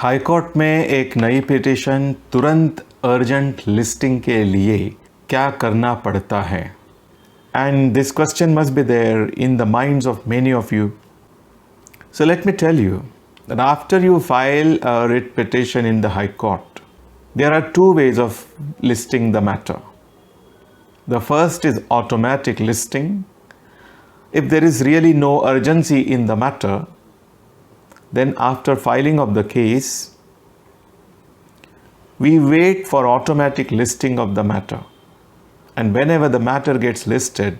High court में एक नई पिटीशन तुरंत अर्जेंट लिस्टिंग के लिए क्या करना पड़ता है? And this question must be there in the minds of many of you. So let me tell you that after you file a writ petition in the High Court, there are two ways of listing the matter. The first is automatic listing. If there is really no urgency in the matter, then after filing of the case, we wait for automatic listing of the matter. And whenever the matter gets listed,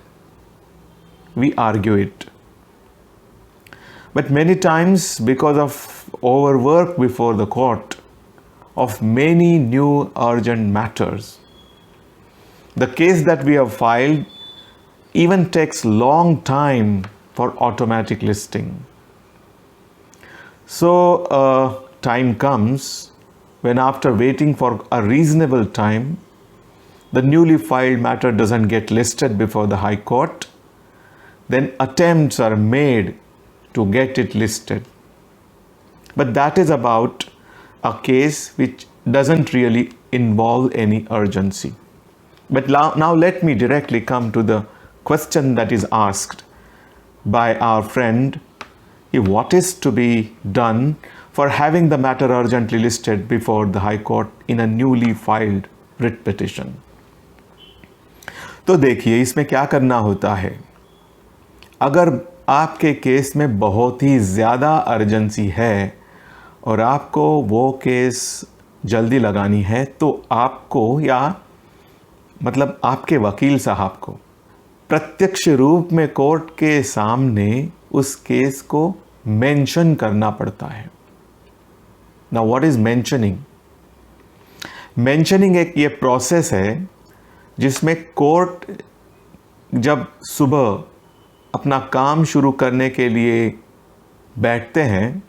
we argue it. But many times, because of overwork before the court of many new urgent matters, the case that we have filed even takes long time for automatic listing. So time comes when, after waiting for a reasonable time, the newly filed matter doesn't get listed before the High Court. Then attempts are made to get it listed. But that is about a case which doesn't really involve any urgency. But now let me directly come to the question that is asked by our friend. What is to be done for having the matter urgently listed before the High Court in a newly filed writ petition? तो देखिए, इसमें क्या करना होता है. अगर आपके case में बहुत ही ज़्यादा अर्जेंसी है और आपको वो केस जल्दी लगानी है, तो आपको, या मतलब आपके वकील साहब को, प्रत्यक्ष रूप में कोर्ट के सामने उस केस को मेंशन करना पड़ता है. Now what is mentioning? Mentioning एक ये प्रोसेस है जिसमें कोर्ट जब सुबह अपना काम शुरू करने के लिए बैठते हैं,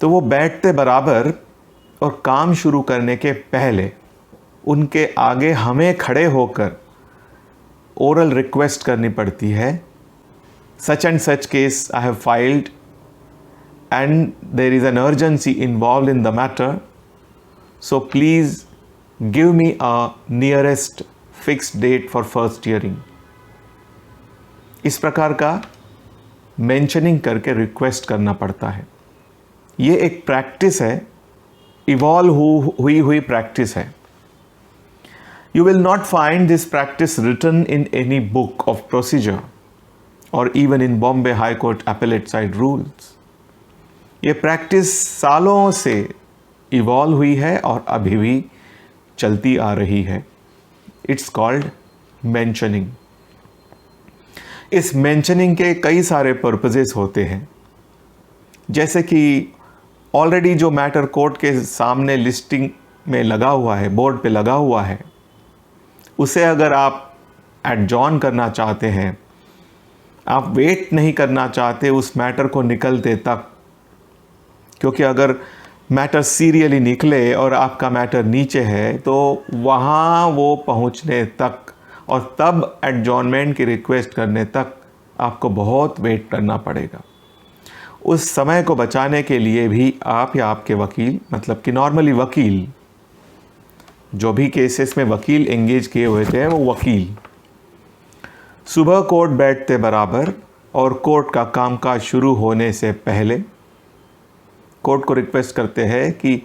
तो वो बैठते बराबर और काम शुरू करने के पहले उनके आगे हमें खड़े होकर ओरल रिक्वेस्ट करनी पड़ती है. Such and such case I have filed and there is an urgency involved in the matter, so please give me a nearest fixed date for first hearing. इस प्रकार का मेंशनिंग करके रिक्वेस्ट करना पड़ता है. ये एक प्रैक्टिस है, इवॉल्व हुई प्रैक्टिस है. You will not find this practice written in any book of procedure or even in Bombay High Court appellate side rules. ये प्रैक्टिस सालों से इवॉल्व हुई है और अभी भी चलती आ रही है. It's called mentioning. इस मेंशनिंग के कई सारे पर्पजेस होते हैं. जैसे कि ऑलरेडी जो मैटर कोर्ट के सामने लिस्टिंग में लगा हुआ है, बोर्ड पे लगा हुआ है, उसे अगर आप एडजॉर्न करना चाहते हैं, आप वेट नहीं करना चाहते उस मैटर को निकलते तक, क्योंकि अगर मैटर सीरियली निकले और आपका मैटर नीचे है तो वहाँ वो पहुँचने तक और तब एडजॉर्नमेंट की रिक्वेस्ट करने तक आपको बहुत वेट करना पड़ेगा. उस समय को बचाने के लिए भी आप या आपके वकील, मतलब कि नॉर्मली वकील, जो भी केसेस में वकील एंगेज किए हुए थे, वो वकील सुबह कोर्ट बैठते बराबर और कोर्ट का कामकाज शुरू होने से पहले कोर्ट को रिक्वेस्ट करते हैं कि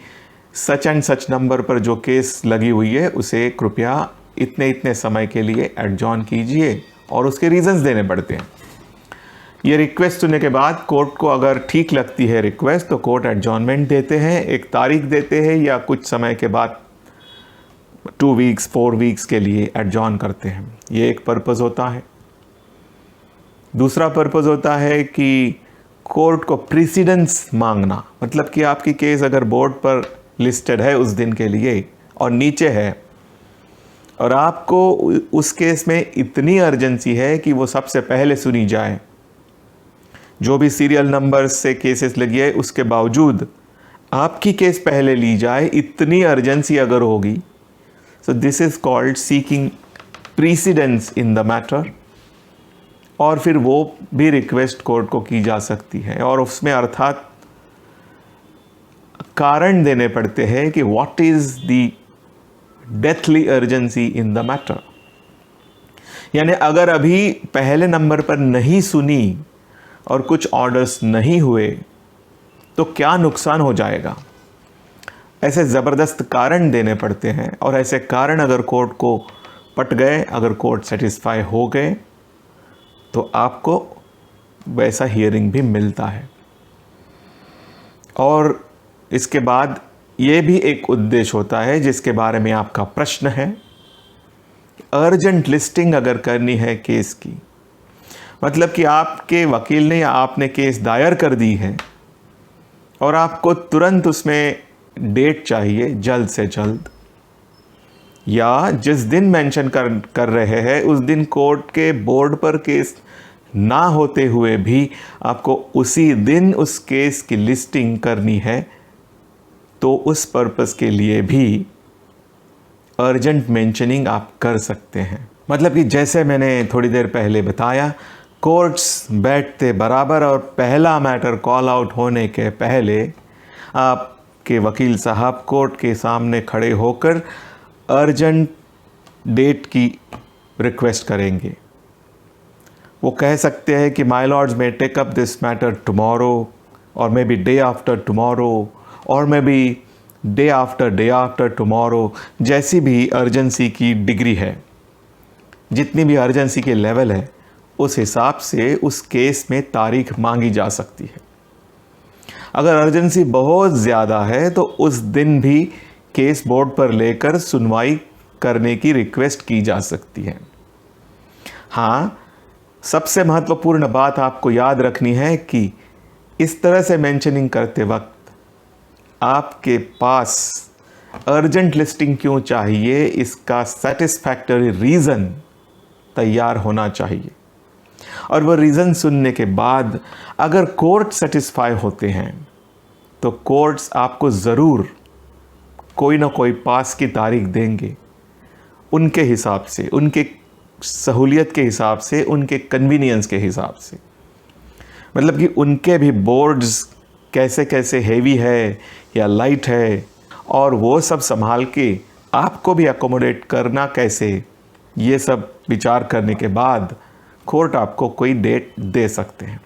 सच एंड सच नंबर पर जो केस लगी हुई है उसे कृपया इतने इतने समय के लिए एडजॉर्न कीजिए, और उसके रीजंस देने पड़ते हैं. ये रिक्वेस्ट सुनने के बाद कोर्ट को अगर ठीक लगती है रिक्वेस्ट, तो कोर्ट एडजॉर्नमेंट देते हैं, एक तारीख देते हैं, या कुछ समय के बाद 2 वीक्स 4 वीक्स के लिए एडजॉर्न करते हैं. ये एक पर्पज़ होता है. दूसरा पर्पज़ होता है कि कोर्ट को प्रीसिडेंस मांगना, मतलब कि आपकी केस अगर बोर्ड पर लिस्टेड है उस दिन के लिए और नीचे है, और आपको उस केस में इतनी अर्जेंसी है कि वो सबसे पहले सुनी जाए, जो भी सीरियल नंबर से केसेस लगी है उसके बावजूद आपकी केस पहले ली जाए, इतनी अर्जेंसी अगर होगी, so this is called seeking precedence in the matter. और फिर वो भी रिक्वेस्ट कोर्ट को की जा सकती है, और उसमें अर्थात कारण देने पड़ते हैं कि what is the deathly urgency in the matter. यानी अगर अभी पहले नंबर पर नहीं सुनी और कुछ ऑर्डर्स नहीं हुए तो क्या नुकसान हो जाएगा, ऐसे ज़बरदस्त कारण देने पड़ते हैं। और ऐसे कारण अगर कोर्ट को पट गए, अगर कोर्ट सेटिस्फाई हो गए, तो आपको वैसा हियरिंग भी मिलता है। और इसके बाद ये भी एक उद्देश्य होता है जिसके बारे में आपका प्रश्न है, अर्जेंट लिस्टिंग अगर करनी है केस की, मतलब कि आपके वकील ने या आपने केस दायर कर दी है और आपको तुरंत उसमें डेट चाहिए जल्द से जल्द, या जिस दिन मेंशन कर रहे हैं उस दिन कोर्ट के बोर्ड पर केस ना होते हुए भी आपको उसी दिन उस केस की लिस्टिंग करनी है, तो उस पर्पस के लिए भी अर्जेंट मेंशनिंग आप कर सकते हैं। मतलब कि जैसे मैंने थोड़ी देर पहले बताया, कोर्ट्स बैठते बराबर और पहला मैटर कॉल आउट होने के पहले आपके वकील साहब कोर्ट के सामने खड़े होकर अर्जेंट डेट की रिक्वेस्ट करेंगे। वो कह सकते हैं कि my lords may take up this matter tomorrow, और may be day after tomorrow, और may be day after tomorrow. जैसी भी अर्जेंसी की डिग्री है, जितनी भी अर्जेंसी के लेवल है, उस हिसाब से उस केस में तारीख मांगी जा सकती है। अगर अर्जेंसी बहुत ज़्यादा है तो उस दिन भी केस बोर्ड पर लेकर सुनवाई करने की रिक्वेस्ट की जा सकती है। हाँ, सबसे महत्वपूर्ण बात आपको याद रखनी है कि इस तरह से मेंशनिंग करते वक्त आपके पास अर्जेंट लिस्टिंग क्यों चाहिए, इसका सेटिस्फैक्टरी रीज़न तैयार होना चाहिए। और वह रीज़न सुनने के बाद अगर कोर्ट सेटिस्फाई होते हैं तो कोर्ट्स आपको ज़रूर कोई ना कोई पास की तारीख देंगे, उनके हिसाब से, उनके सहूलियत के हिसाब से, उनके कन्वीनियंस के हिसाब से। मतलब कि उनके भी बोर्ड्स कैसे कैसे हेवी है या लाइट है, और वो सब संभाल के आपको भी अकोमोडेट करना कैसे, ये सब विचार करने के बाद कोर्ट आपको कोई डेट दे सकते हैं।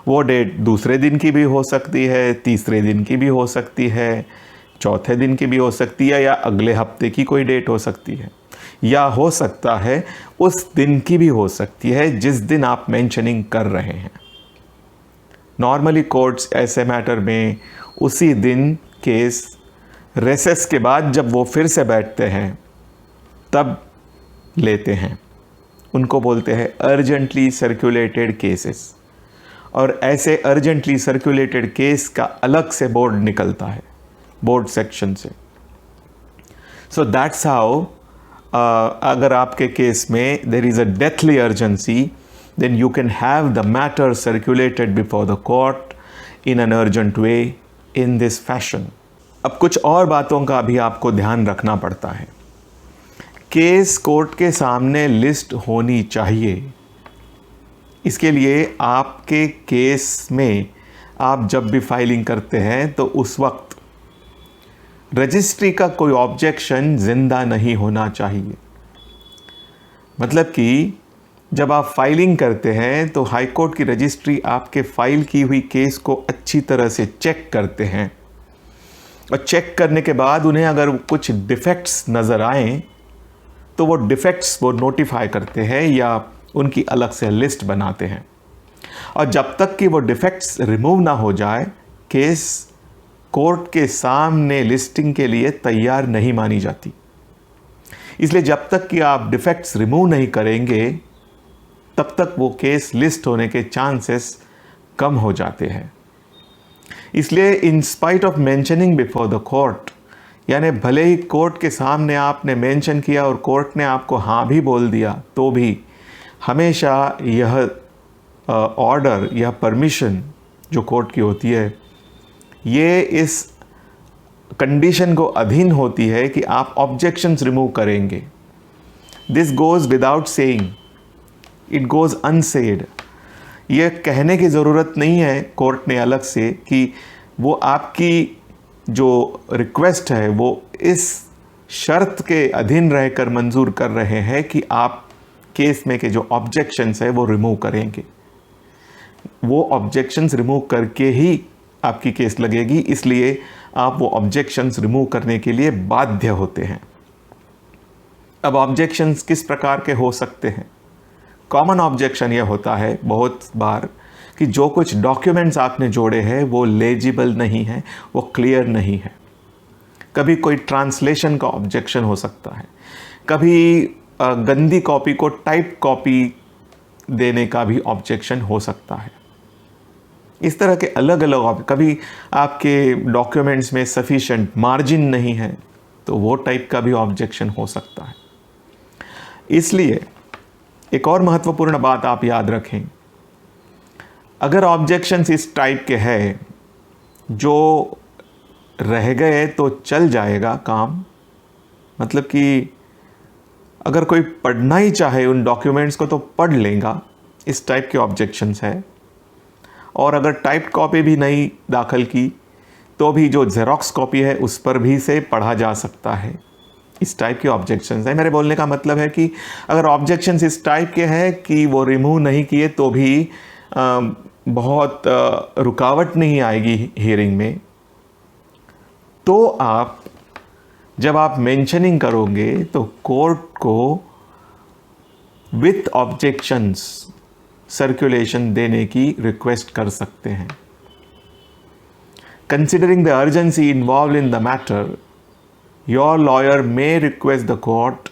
वो डेट दूसरे दिन की भी हो सकती है, तीसरे दिन की भी हो सकती है, चौथे दिन की भी हो सकती है, या अगले हफ्ते की कोई डेट हो सकती है, या हो सकता है उस दिन की भी हो सकती है जिस दिन आप मेंशनिंग कर रहे हैं। नॉर्मली कोर्ट्स ऐसे मैटर में उसी दिन केस रेसेस के बाद जब वो फिर से बैठते हैं तब लेते हैं। उनको बोलते हैं अर्जेंटली सर्कुलेटेड केसेस, और ऐसे अर्जेंटली सर्कुलेटेड केस का अलग से बोर्ड निकलता है, बोर्ड सेक्शन से। सो दैट्स हाउ अगर आपके केस में there is a deathly urgency, then you can have the matter circulated before the court in an urgent way in this fashion. अब कुछ और बातों का भी आपको ध्यान रखना पड़ता है। केस कोर्ट के सामने लिस्ट होनी चाहिए। इसके लिए आपके केस में आप जब भी फाइलिंग करते हैं तो उस वक्त रजिस्ट्री का कोई ऑब्जेक्शन जिंदा नहीं होना चाहिए। मतलब कि जब आप फाइलिंग करते हैं तो हाई कोर्ट की रजिस्ट्री आपके फाइल की हुई केस को अच्छी तरह से चेक करते हैं, और चेक करने के बाद उन्हें अगर कुछ डिफेक्ट्स नज़र आएँ तो वो डिफेक्ट्स वो नोटिफाई करते हैं या उनकी अलग से लिस्ट बनाते हैं। और जब तक कि वो डिफेक्ट्स रिमूव ना हो जाए, केस कोर्ट के सामने लिस्टिंग के लिए तैयार नहीं मानी जाती। इसलिए जब तक कि आप डिफेक्ट्स रिमूव नहीं करेंगे तब तक वो केस लिस्ट होने के चांसेस कम हो जाते हैं। इसलिए in spite of mentioning before the court, यानी भले ही कोर्ट के सामने आपने मेंशन किया और कोर्ट ने आपको हाँ भी बोल दिया, तो भी हमेशा यह ऑर्डर, यह परमिशन जो कोर्ट की होती है, ये इस कंडीशन को अधीन होती है कि आप ऑब्जेक्शंस रिमूव करेंगे। This goes without saying, it goes unsaid. ये कहने की ज़रूरत नहीं है कोर्ट ने अलग से कि वो आपकी जो रिक्वेस्ट है वो इस शर्त के अधीन रहकर मंजूर कर रहे हैं कि आप केस में के जो ऑब्जेक्शंस है वो रिमूव करेंगे। वो ऑब्जेक्शंस रिमूव करके ही आपकी केस लगेगी, इसलिए आप वो ऑब्जेक्शंस रिमूव करने के लिए बाध्य होते हैं। अब ऑब्जेक्शंस किस प्रकार के हो सकते हैं? कॉमन ऑब्जेक्शन यह होता है बहुत बार कि जो कुछ डॉक्यूमेंट्स आपने जोड़े हैं वो लेजिबल नहीं है, वो क्लियर नहीं है। कभी कोई ट्रांसलेशन का ऑब्जेक्शन हो सकता है, कभी गंदी कॉपी को टाइप कॉपी देने का भी ऑब्जेक्शन हो सकता है। इस तरह के अलग अलग कभी आपके डॉक्यूमेंट्स में सफिशिएंट मार्जिन नहीं है, तो वो टाइप का भी ऑब्जेक्शन हो सकता है। इसलिए एक और महत्वपूर्ण बात आप याद रखें, अगर ऑब्जेक्शंस इस टाइप के हैं जो रह गए तो चल जाएगा काम, मतलब कि अगर कोई पढ़ना ही चाहे उन डॉक्यूमेंट्स को तो पढ़ लेगा, इस टाइप के ऑब्जेक्शंस है। और अगर टाइप कॉपी भी नहीं दाखिल की तो भी जो जेरोक्स कॉपी है उस पर भी से पढ़ा जा सकता है। इस टाइप के ऑब्जेक्शंस है। मेरे बोलने का मतलब है कि अगर ऑब्जेक्शंस इस टाइप के हैं कि वो रिमूव नहीं किए तो भी बहुत रुकावट नहीं आएगी हियरिंग में, तो आप जब आप मेंशनिंग करोगे तो कोर्ट को विथ ऑब्जेक्शंस सर्कुलेशन देने की रिक्वेस्ट कर सकते हैं। Considering the urgency involve in the matter, your lawyer may request the court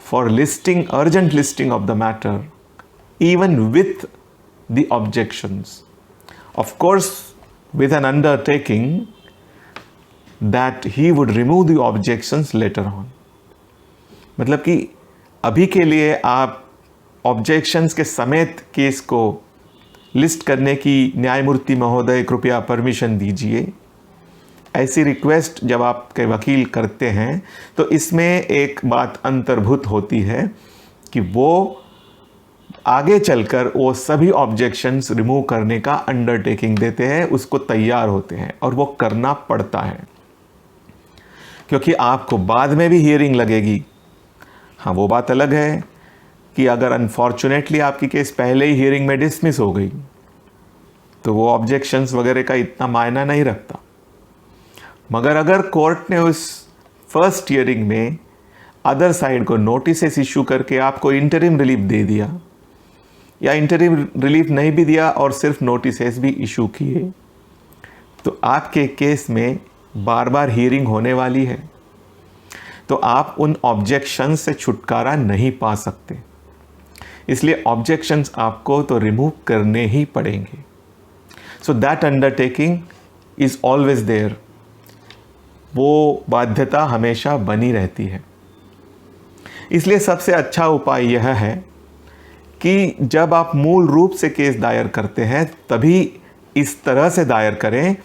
for listing urgent listing of the matter even with the objections. Of course, with an undertaking that he would remove the objections later on. मतलब कि अभी के लिए आप objections के समेत case को list करने की न्यायमूर्ति महोदय कृपया परमिशन दीजिए, ऐसी रिक्वेस्ट जब आपके वकील करते हैं तो इसमें एक बात अंतर्भूत होती है कि वो आगे चलकर वो सभी ऑब्जेक्शंस रिमूव करने का अंडरटेकिंग देते हैं, उसको तैयार होते हैं और वो करना पड़ता है, क्योंकि आपको बाद में भी हियरिंग लगेगी। हाँ, वो बात अलग है कि अगर अनफॉर्चुनेटली आपकी केस पहले ही हियरिंग में डिसमिस हो गई तो वो ऑब्जेक्शंस वगैरह का इतना मायना नहीं रखता। मगर अगर कोर्ट ने उस फर्स्ट हियरिंग में अदर साइड को नोटिस इशू करके आपको इंटरिम रिलीफ दे दिया या इंटरिम रिलीफ नहीं भी दिया और सिर्फ नोटिस भी इशू किए, तो आपके केस में बार बार हियरिंग होने वाली है, तो आप उन ऑब्जेक्शंस से छुटकारा नहीं पा सकते। इसलिए ऑब्जेक्शंस आपको तो रिमूव करने ही पड़ेंगे। So that undertaking is always there, वो बाध्यता हमेशा बनी रहती है। इसलिए सबसे अच्छा उपाय यह है कि जब आप मूल रूप से केस दायर करते हैं तभी इस तरह से दायर करें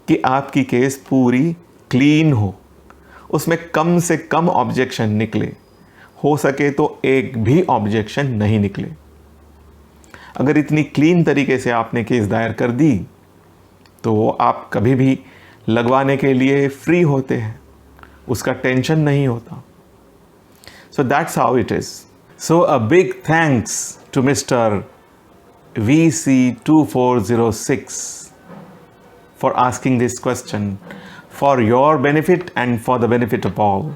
कि आपकी केस पूरी क्लीन हो, उसमें कम से कम ऑब्जेक्शन निकले, हो सके तो एक भी ऑब्जेक्शन नहीं निकले। अगर इतनी क्लीन तरीके से आपने केस दायर कर दी तो आप कभी भी लगवाने के लिए फ्री होते हैं, उसका टेंशन नहीं होता। So that's how it is. So a big thanks to Mr. VC2406 for asking this question for your benefit and for the benefit of all.